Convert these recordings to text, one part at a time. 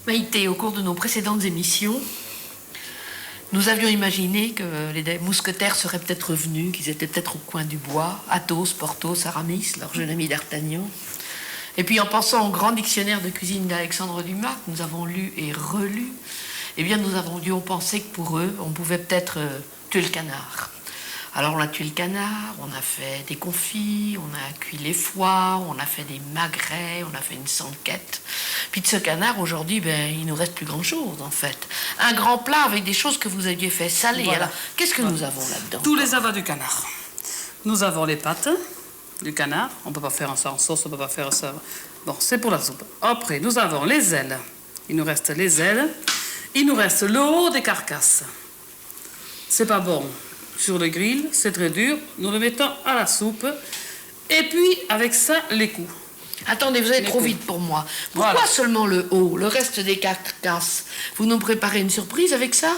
Maïté, au cours de nos précédentes émissions, nous avions imaginé que les mousquetaires seraient peut-être revenus, qu'ils étaient peut-être au coin du bois, Athos, Porthos, Aramis, leur jeune ami d'Artagnan. Et puis en pensant au grand dictionnaire de cuisine d'Alexandre Dumas, que nous avons lu et relu, eh bien nous avons dû penser que pour eux, on pouvait peut-être tuer le canard. Alors on a tué le canard, on a fait des confits, on a cuit les foies, on a fait des magrets, on a fait une sanquette. Puis de ce canard, aujourd'hui, il nous reste plus grand-chose, en fait. Un grand plat avec des choses que vous aviez fait salées. Voilà. Alors, qu'est-ce que nous avons là-dedans? Tous les avats du canard. Nous avons les pâtes du canard. On ne peut pas faire ça en sauce, on ne peut pas faire ça... Bon, c'est pour la soupe. Après, nous avons les ailes. Il nous reste les ailes. Il nous reste le haut des carcasses. C'est pas bon. Sur le grill, c'est très dur. Nous le mettons à la soupe. Et puis, avec ça, les coups. Attendez, vous allez trop vite pour moi. Pourquoi Voilà. seulement le haut, le reste des carcasses? Vous nous préparez une surprise avec ça?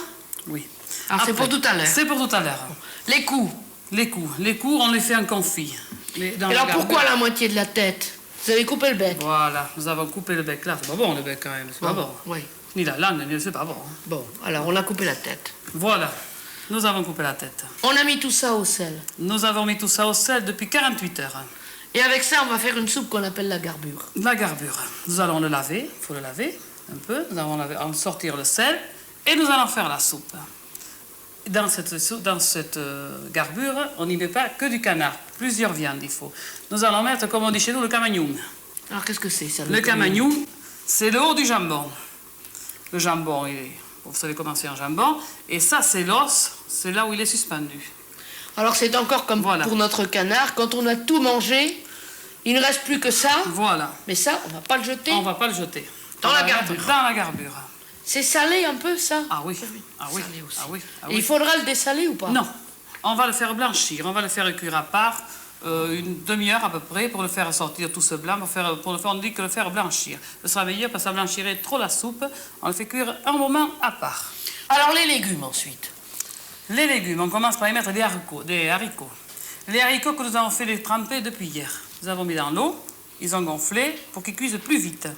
Oui. Alors c'est pour tout à l'heure. C'est pour tout à l'heure. Les coups. Les coups. Les coups, on les fait en confit. Et alors pourquoi la moitié de la tête? Vous avez coupé le bec? Voilà, nous avons coupé le bec là. C'est pas bon le bec quand même, c'est pas bon. Oui. Ni la langue, ni c'est pas bon. Bon, alors on a coupé la tête. Voilà, nous avons coupé la tête. On a mis tout ça au sel. Nous avons mis tout ça au sel depuis 48 heures. Et avec ça, on va faire une soupe qu'on appelle la garbure. La garbure. Nous allons le laver, il faut le laver un peu. Nous allons en sortir le sel et nous allons faire la soupe. Dans cette garbure, on n'y met pas que du canard. Plusieurs viandes, il faut. Nous allons mettre, comme on dit chez nous, le camagnoun. Alors qu'est-ce que c'est ça? Le camagnoun, c'est le haut du jambon. Le jambon, vous savez comment c'est un jambon. Et ça, c'est l'os, c'est là où il est suspendu. Alors c'est encore comme pour notre canard, quand on a tout mangé, il ne reste plus que ça. Voilà. Mais ça, on ne va pas le jeter. On ne va pas le jeter. Dans la garbure. Dans la garbure. C'est salé un peu, ça? Ah oui. Ah oui. Salé aussi. Ah oui. Ah Et oui. il faudra le dessaler ou pas? Non. On va le faire blanchir. On va le faire cuire à part une demi-heure à peu près pour le faire sortir tout ce blanc. On dit que le faire blanchir. Ce sera meilleur parce que ça blanchirait trop la soupe. On le fait cuire un moment à part. Alors les légumes ensuite. Les légumes, on commence par y mettre des haricots. Les haricots que nous avons fait les tremper depuis hier. Nous avons mis dans l'eau, ils ont gonflé pour qu'ils cuisent plus vite.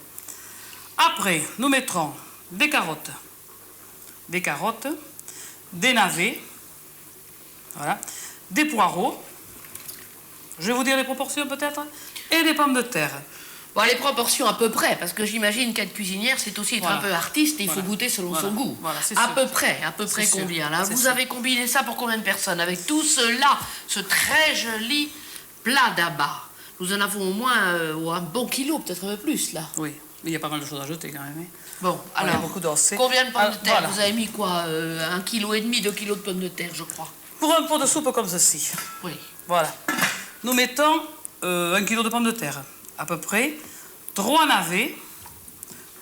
Après, nous mettrons des carottes, des navets, voilà, des poireaux, je vais vous dire les proportions peut-être, et des pommes de terre. Bon, les proportions à peu près, parce que j'imagine qu'être cuisinière, c'est aussi être un peu artiste et il faut goûter selon son goût. Voilà, à peu près combien là? Vous avez combiné ça pour combien de personnes? Avec tout cela, ce très joli plat d'abat. Nous en avons au moins un bon kilo, peut-être un peu plus là. Oui, mais il y a pas mal de choses à jeter quand même. Hein. Bon, alors, beaucoup d'os. combien de pommes de terre? Voilà. Vous avez mis quoi? 1,5 kg, 2 kilos de pommes de terre, je crois. Pour un pot de soupe comme ceci. Oui. Voilà. Nous mettons 1 kilo de pommes de terre. À peu près 3 navets,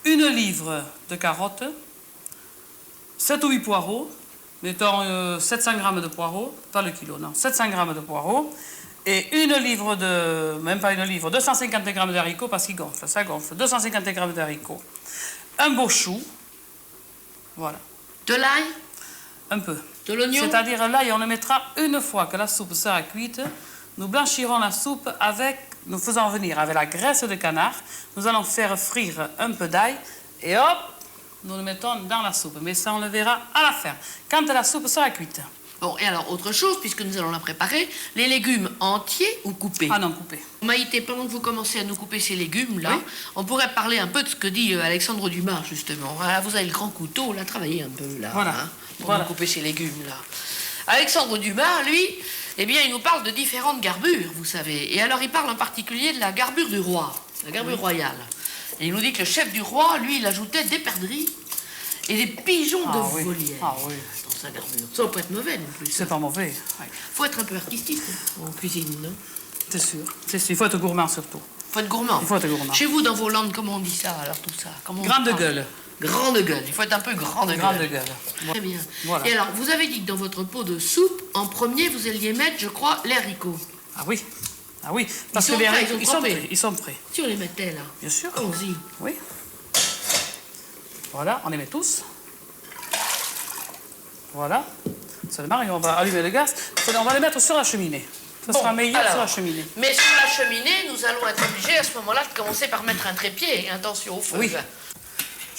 1 livre de carottes, 7 ou 8 poireaux, mettons 700 grammes de poireaux, pas le kilo, non, 700 grammes de poireaux, et 1 livre de, même pas 1 livre, 250 grammes d'haricots, parce qu'il gonfle, ça gonfle, 250 grammes d'haricots, un beau chou, voilà. De l'ail? Un peu. De l'oignon? C'est-à-dire l'ail, on le mettra une fois que la soupe sera cuite. Nous blanchirons la soupe nous faisons venir avec la graisse de canard. Nous allons faire frire un peu d'ail et hop, nous le mettons dans la soupe. Mais ça, on le verra à la fin, quand la soupe sera cuite. Bon, et alors, autre chose, puisque nous allons la préparer, les légumes entiers ou coupés? Ah non, coupés. Maïté, pendant que vous commencez à nous couper ces légumes-là, Oui. on pourrait parler un peu de ce que dit Alexandre Dumas, justement. Voilà, vous avez le grand couteau, là, travaillez un peu, là, voilà. Pour nous couper ces légumes-là. Alexandre Dumas, lui, eh bien, il nous parle de différentes garbures, vous savez. Et alors, il parle en particulier de la garbure du roi, la garbure royale. Et il nous dit que le chef du roi, lui, il ajoutait des perdrix et des pigeons de volière. Ah oui. Dans sa garbure. Ça peut être mauvais, non plus. C'est pas mauvais. Il faut être un peu artistique en cuisine, non? C'est sûr. C'est sûr. Il faut être gourmand surtout. Il faut être gourmand. Il faut être gourmand. Chez vous, dans vos langues, comment on dit ça, alors, tout ça? Grande gueule. Grande gueule. Il faut être un peu grande gueule. Grande gueule. Très bien. Voilà. Et alors, vous avez dit que dans votre pot de soupe, en premier, vous alliez mettre, je crois, les haricots. Ah oui. Ah oui. Parce Ils que sont les prêts, haricots, ils sont prêts. Si on les mettait, là. Bien sûr. Allons-y. Oui. Voilà, on les met tous. Voilà. Seulement, on va allumer le gaz. On va les mettre sur la cheminée. Ça sera meilleur sur la cheminée. Mais sur la cheminée, nous allons être obligés à ce moment-là de commencer par mettre un trépied. Attention au feu. Oui.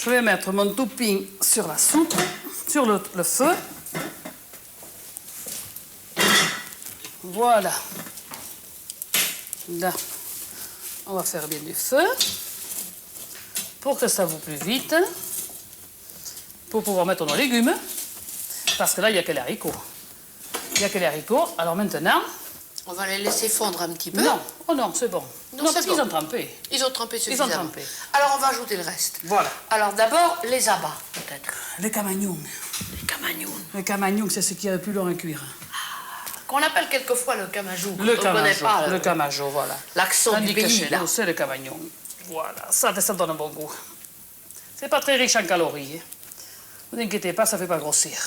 Je vais mettre mon topping sur la soupe, sur le feu. Voilà. Là, on va faire bien du feu pour que ça vous plus vite. Pour pouvoir mettre nos légumes. Parce que là, il n'y a que les haricots. Il n'y a que les haricots. Alors maintenant... On va les laisser fondre un petit peu. Non, oh non, c'est bon. Non, Non, c'est parce bon. qu'ils ont trempé. Ils ont trempé suffisamment. Ils ont trempé. Alors, on va ajouter le reste. Voilà. Alors, d'abord, les abats, peut-être. Les camagnons. Les camagnons. Les camagnons, c'est ce qui est le plus long à cuire. Qu'on appelle quelquefois le camajou. Le On connaît camajo, pas le camajo, voilà. l'accent du Tandis que pays, chez là. nous, c'est le camagnon. Voilà, ça donne un bon goût. C'est pas très riche en calories. Hein. Ne vous inquiétez pas, ça fait pas grossir.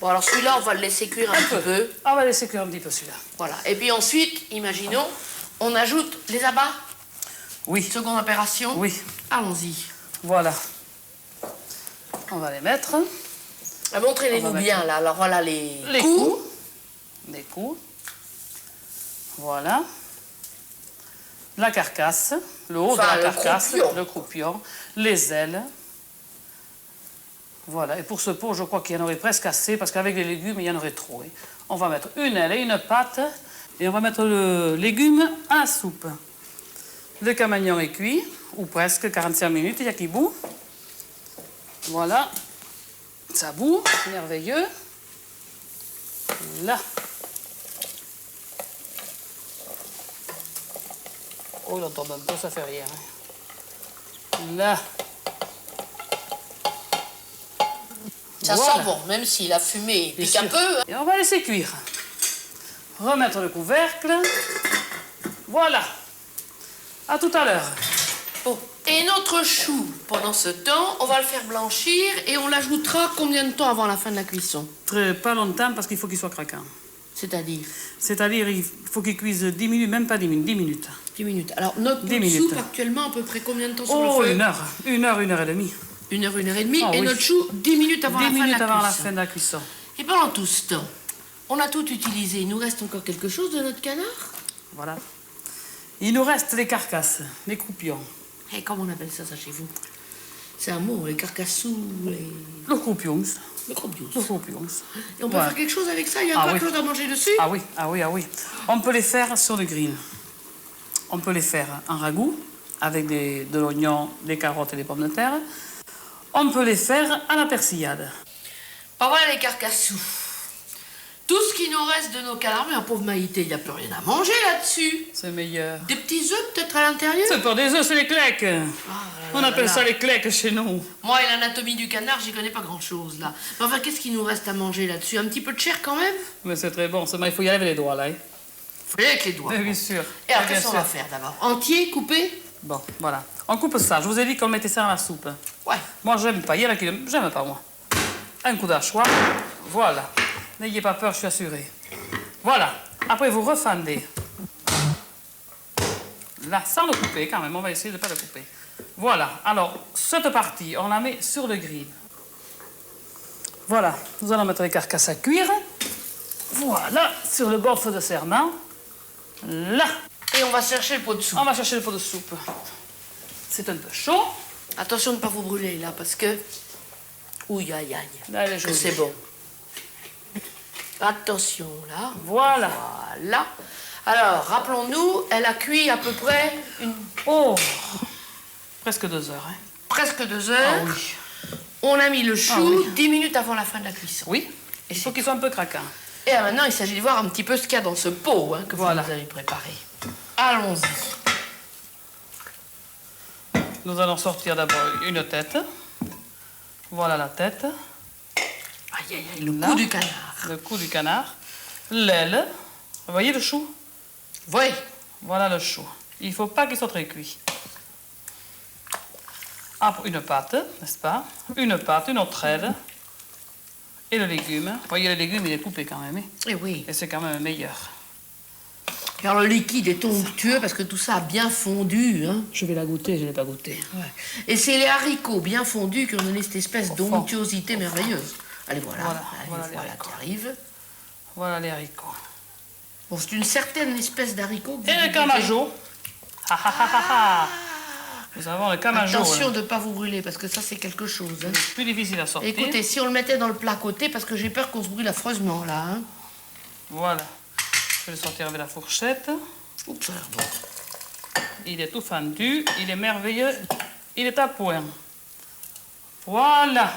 Bon, alors celui-là, on va le laisser cuire un petit peu. On va laisser cuire un petit peu celui-là. Voilà. Et puis ensuite, imaginons, on ajoute les abats. Oui. Seconde opération. Oui. Allons-y. Voilà. On va les mettre. Montrez-les-nous On va bien, là. Alors voilà les coups. coups. Les coups. Voilà. La carcasse, le haut Enfin, de la le carcasse, croupion. le croupion, les ailes. Voilà, et pour ce pot, je crois qu'il y en aurait presque assez, parce qu'avec les légumes, il y en aurait trop. Hein. On va mettre une aile et une pâte, et on va mettre le légume à la soupe. Le camagnon est cuit, ou presque, 45 minutes, il y a qui bout. Voilà, ça bout, merveilleux. Là. Oh, il en tombe un peu, ça fait rien. Hein. Là. Ça Voilà. sent bon, même si la fumée Bien pique un sûr. peu. Hein. Et on va laisser cuire. Remettre le couvercle. Voilà. À tout à l'heure. Bon. Et notre chou, pendant ce temps, on va le faire blanchir et on l'ajoutera combien de temps avant la fin de la cuisson? Pas longtemps parce qu'il faut qu'il soit craquant. C'est-à-dire C'est-à-dire, il faut qu'il cuise 10 minutes, même pas 10 minutes, 10 minutes. 10 minutes. Alors, notre 10 pot de minutes. soupe, actuellement, à peu près combien de temps sur Oh, le feu? une heure. Une heure et demie. Une heure et demie. Ah et oui. notre chou, 10 minutes avant 10 la fin de minutes la avant la cuisson. fin de la cuisson. Et pendant tout ce temps, on a tout utilisé. Il nous reste encore quelque chose de notre canard? Voilà. Il nous reste les carcasses, les croupions. Et comment on appelle ça chez vous? C'est un mot, les carcassous, Le croupions. le crobios. Le croupions. Et on peut Ouais. faire quelque chose avec ça? Il y a Ah encore oui. quelque chose à manger dessus? Ah oui, ah oui, ah oui. On peut les faire sur le grill. On peut les faire en ragoût, avec de l'oignon, des carottes et des pommes de terre. On peut les faire à la persillade. Ah, voilà les carcassous. Tout ce qui nous reste de nos canards, mais un pauvre Maïté, il n'y a plus rien à manger là-dessus. C'est meilleur. Des petits œufs peut-être à l'intérieur? C'est pas des œufs, c'est les clecs. On appelle ça les clecs chez nous. Moi et l'anatomie du canard, j'y connais pas grand-chose là. Mais enfin, qu'est-ce qu'il nous reste à manger là-dessus? Un petit peu de chair quand même? Mais c'est très bon, seulement il faut y aller avec les doigts là. Hein. Faut y aller avec les doigts. Mais bien sûr. Et alors, Mais bien qu'est-ce qu'on va sûr. faire d'abord? Entier, coupé? Bon, voilà. On coupe ça. Je vous ai dit qu'on mettait ça dans la soupe. Ouais. Moi, j'aime pas. Il y en a qui l'aiment. J'aime pas, moi. Un coup d'hachoir. Voilà. N'ayez pas peur, je suis assurée. Voilà. Après, vous refendez. Là, sans le couper quand même. On va essayer de ne pas le couper. Voilà. Alors, cette partie, on la met sur le grill. Voilà. Nous allons mettre les carcasses à cuire. Voilà. Sur le bon feu de serment. Là. Et on va chercher le pot de soupe. On va chercher le pot de soupe. C'est un peu chaud. Attention de ne pas vous brûler là, parce que... Ouille, aïe, aïe. Là, elle est Que jolie. c'est bon. Attention là. Voilà. Voilà. Alors, rappelons-nous, elle a cuit à peu près Oh, presque 2 heures. Hein. presque 2 heures. Ah oui. On a mis le chou Ah oui. 10 minutes avant la fin de la cuisson. Oui, il faut qu'il soit un peu craquant. Et là, maintenant, il s'agit de voir un petit peu ce qu'il y a dans ce pot hein, que Voilà. vous nous avez préparé. Allons-y. Nous allons sortir d'abord une tête. Voilà la tête. Aïe, aïe, aïe, le Là. cou du canard. Le cou du canard. L'aile. Vous voyez le chou? Oui. Voilà le chou. Il ne faut pas qu'il soit très cuit. Après, une pâte, n'est-ce pas? Une pâte, une autre aile. Et le légume. Vous voyez, le légume, il est coupé quand même. Hein. Et oui. Et c'est quand même meilleur. Alors, le liquide est onctueux parce que tout ça a bien fondu. Hein. Je vais la goûter, je ne l'ai pas goûté. Ouais. Et c'est les haricots bien fondus qui ont donné cette espèce fond. d'onctuosité merveilleuse. Allez, voilà. Voilà, Allez, voilà les voilà haricots. qui arrive. Voilà les haricots. Bon, c'est une certaine espèce d'haricot. que Et vous le dégustez. camajo. Ha ha ha ha ha. Nous avons le camajo. Attention là. de ne pas vous brûler, parce que ça, c'est quelque chose. Hein. Plus difficile à sortir. Écoutez, si on le mettait dans le plat à côté, parce que j'ai peur qu'on se brûle affreusement, là. Hein. Voilà. Je vais le sortir avec la fourchette. Oups, ça a l'air bon. Il est tout fendu, il est merveilleux, il est à point. Voilà.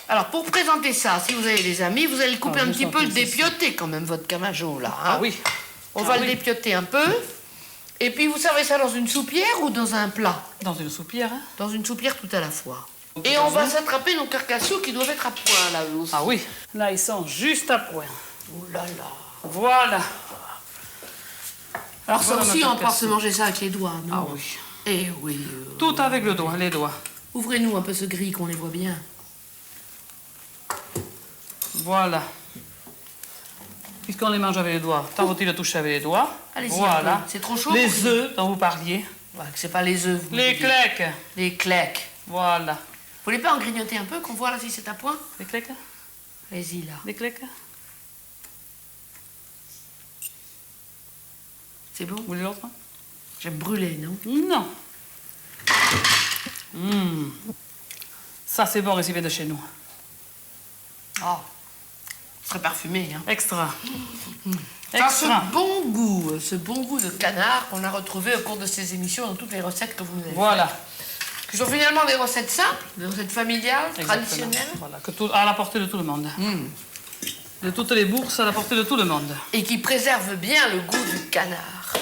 Alors, pour présenter ça, si vous avez des amis, vous allez le couper Ah, un je petit sens peu, que le c'est dépioter quand même, votre camajo, là. Hein. Ah oui. On Ah va oui. le dépioter un peu. Et puis, vous servez ça dans une soupière ou dans un plat? Dans une soupière. Hein. Dans une soupière tout à la fois. Et on va s'attraper nos carcassous qui doivent être à point, là, eux aussi. Ah oui. Là, ils sont juste à point. Oh là là. Voilà. Alors, ça Voilà aussi, notre on va se carcassou. manger ça avec les doigts, non? Ah oui. Eh oui. Tout avec le doigt, les doigts. Ouvrez-nous un peu ce gris qu'on les voit bien. Voilà. Puisqu'on les mange avec les doigts, tant faut-il le toucher avec les doigts. Allez-y, Voilà. un peu. C'est trop chaud? Les œufs dont vous parliez. Ouais, que c'est pas les œufs. vous Les dites. claques. Les claques. Voilà. Vous voulez pas en grignoter un peu, qu'on voit là si c'est à point? Les claques. Allez-y, là. Les claques. C'est bon? Vous voulez l'autre? J'aime brûler, non? Non. Ça, c'est bon, et ça vient de chez nous. Oh. Ce serait parfumé, hein? Extra. Enfin, Extra. ce bon goût de canard qu'on a retrouvé au cours de ces émissions dans toutes les recettes que vous nous avez Voilà. faites. Qui sont finalement des recettes simples, des recettes familiales, Exactement. traditionnelles, Voilà, à la portée de tout le monde. De toutes les bourses, à la portée de tout le monde. et qui préservent bien le goût du canard.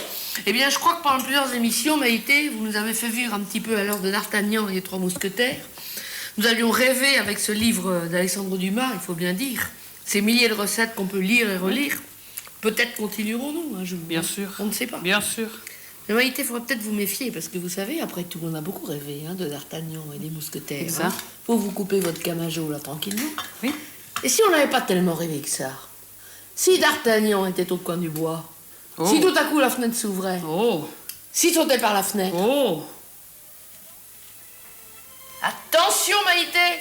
Eh bien, je crois que pendant plusieurs émissions, Maïté, vous nous avez fait vivre un petit peu à l'heure de D'Artagnan et les Trois Mousquetaires. Nous avions rêvé avec ce livre d'Alexandre Dumas, il faut bien dire, ces milliers de recettes qu'on peut lire et relire. Peut-être continuerons-nous un jour. Bien sûr. On ne sait pas. Bien sûr. Mais Maïté, il faudrait peut-être vous méfier, parce que vous savez, après tout, on a beaucoup rêvé hein, de D'Artagnan et des Mousquetaires. Exact. Faut vous couper votre camajo, là, tranquillement. Oui. Et si on n'avait pas tellement rêvé que ça? Si D'Artagnan était au coin du bois? Oh. Si tout à coup la fenêtre s'ouvrait? Oh. S'il sautait par la fenêtre? Oh. Attention, Maïté!